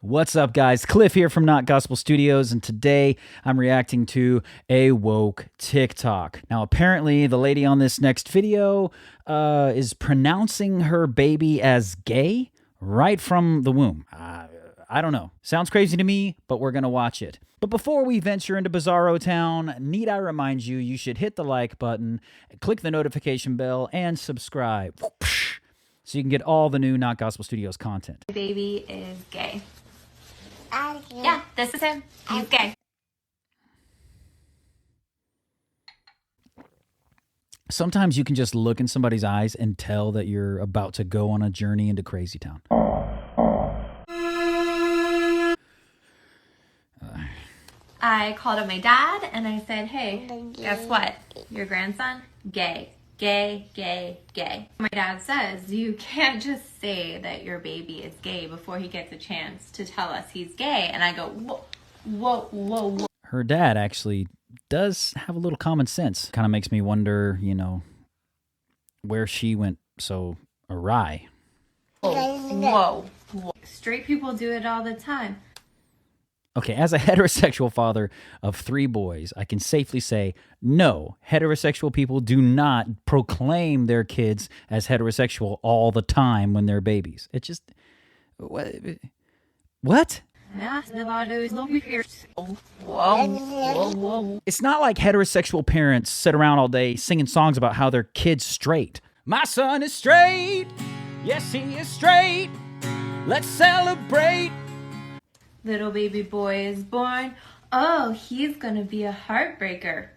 What's up, guys? Cliff here from Not Gospel Studios, and today I'm reacting to a woke TikTok. Now, apparently, the lady on this next video is pronouncing her baby as gay right from the womb. I don't know. Sounds crazy to me, but we're going to watch it. But before we venture into Bizarro Town, need I remind you, you should hit the like button, click the notification bell, and subscribe so you can get all the new Not Gospel Studios content. My baby is gay. Yeah, this is him. He's gay. Sometimes you can just look in somebody's eyes and tell that you're about to go on a journey into Crazy Town. I called up my dad and I said, hey, guess what? Your grandson, gay. Gay, gay, gay. My dad says you can't just say that your baby is gay before he gets a chance to tell us he's gay. And I go, whoa, whoa, whoa, whoa. Her dad actually does have a little common sense. Kind of makes me wonder, you know, where she went so awry. Whoa, whoa. Straight people do it all the time. Okay, as a heterosexual father of 3 boys, I can safely say, no, heterosexual people do not proclaim their kids as heterosexual all the time when they're babies. It just... What? It's not like heterosexual parents sit around all day singing songs about how their kid's straight. My son is straight. Yes, he is straight. Let's celebrate. Little baby boy is born. Oh, he's gonna be a heartbreaker.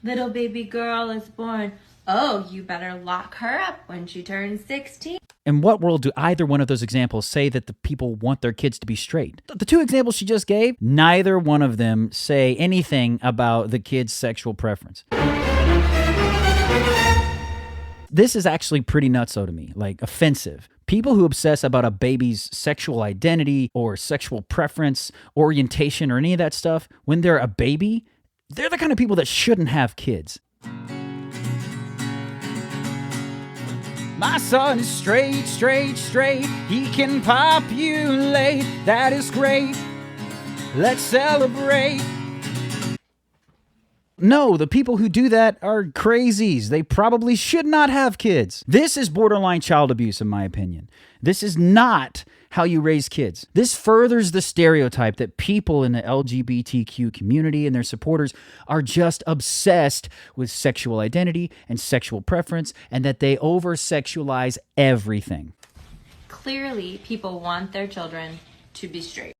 Little baby girl is born. Oh, you better lock her up when she turns 16. In what world do either one of those examples say that the people want their kids to be straight? The 2 examples she just gave, neither one of them say anything about the kid's sexual preference. This is actually pretty nutso to me, like offensive. People who obsess about a baby's sexual identity or sexual preference, orientation, or any of that stuff, when they're a baby, they're the kind of people that shouldn't have kids. My son is straight, straight, straight. He can populate. That is great. Let's celebrate. No, the people who do that are crazies. They probably should not have kids. This is borderline child abuse, in my opinion. This is not how you raise kids. This furthers the stereotype that people in the LGBTQ community and their supporters are just obsessed with sexual identity and sexual preference, and that they over-sexualize everything. Clearly, people want their children to be straight.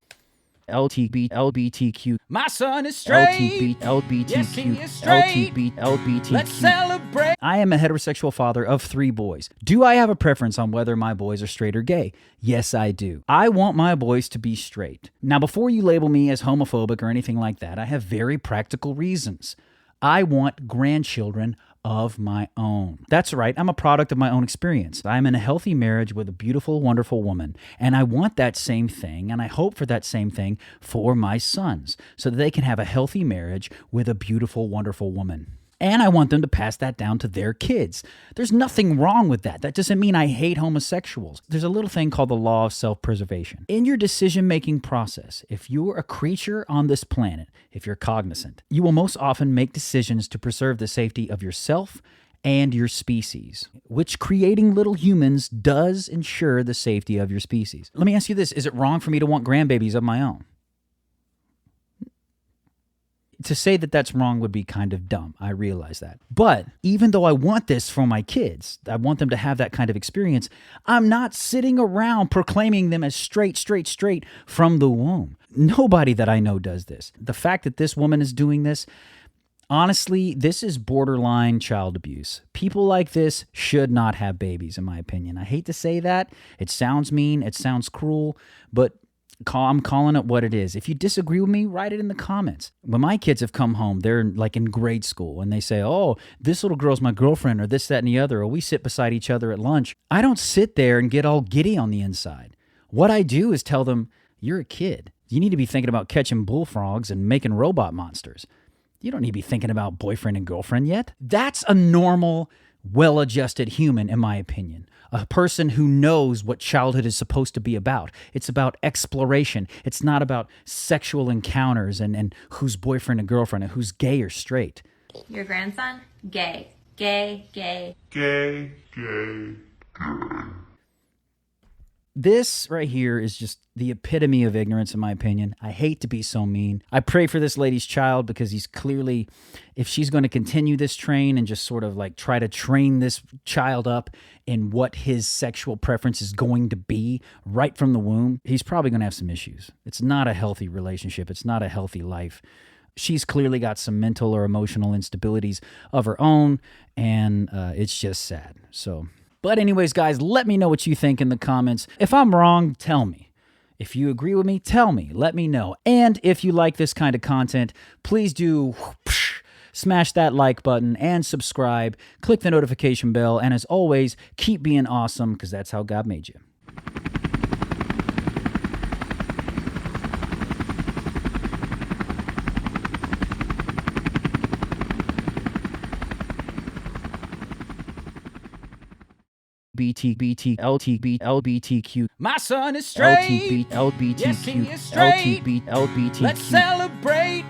LGBTQ. My son is straight. LGBTQ. Yes, he is straight. LGBTQ. Let's celebrate. I am a heterosexual father of 3 boys. Do I have a preference on whether my boys are straight or gay? Yes, I do. I want my boys to be straight. Now, before you label me as homophobic or anything like that, I have very practical reasons. I want grandchildren of my own. That's right, I'm a product of my own experience. I'm in a healthy marriage with a beautiful, wonderful woman, and I want that same thing, and I hope for that same thing for my sons, so that they can have a healthy marriage with a beautiful, wonderful woman. And I want them to pass that down to their kids. There's nothing wrong with that. That doesn't mean I hate homosexuals. There's a little thing called the law of self-preservation. In your decision-making process, if you're a creature on this planet, if you're cognizant, you will most often make decisions to preserve the safety of yourself and your species, which creating little humans does ensure the safety of your species. Let me ask you this. Is it wrong for me to want grandbabies of my own? To say that that's wrong would be kind of dumb. I realize that. But even though I want this for my kids, I want them to have that kind of experience, I'm not sitting around proclaiming them as straight from the womb. Nobody that I know does this. The fact that this woman is doing this, honestly, this is borderline child abuse. People like this should not have babies, in my opinion. I hate to say that. It sounds mean. It sounds cruel. But I'm calling it what it is. If you disagree with me, write it in the comments. When my kids have come home, they're like in grade school, and they say, oh, this little girl's my girlfriend, or this, that, and the other, or we sit beside each other at lunch. I don't sit there and get all giddy on the inside. What I do is tell them, you're a kid. You need to be thinking about catching bullfrogs and making robot monsters. You don't need to be thinking about boyfriend and girlfriend yet. That's a normal well-adjusted human, in my opinion. A person who knows what childhood is supposed to be about. It's about exploration. It's not about sexual encounters and who's boyfriend and girlfriend and who's gay or straight. Your grandson? Gay. Gay, gay. Gay, gay. This right here is just the epitome of ignorance, in my opinion. I hate to be so mean. I pray for this lady's child because he's clearly, if she's going to continue this train and just sort of like try to train this child up in what his sexual preference is going to be right from the womb, he's probably going to have some issues. It's not a healthy relationship. It's not a healthy life. She's clearly got some mental or emotional instabilities of her own, and it's just sad. But anyways, guys, let me know what you think in the comments. If I'm wrong, tell me. If you agree with me, tell me. Let me know. And if you like this kind of content, please do smash that like button and subscribe. Click the notification bell. And as always, keep being awesome because that's how God made you. LBTQ. My son is straight. LBTQ. Yes, he is straight. LBTQ. Let's celebrate.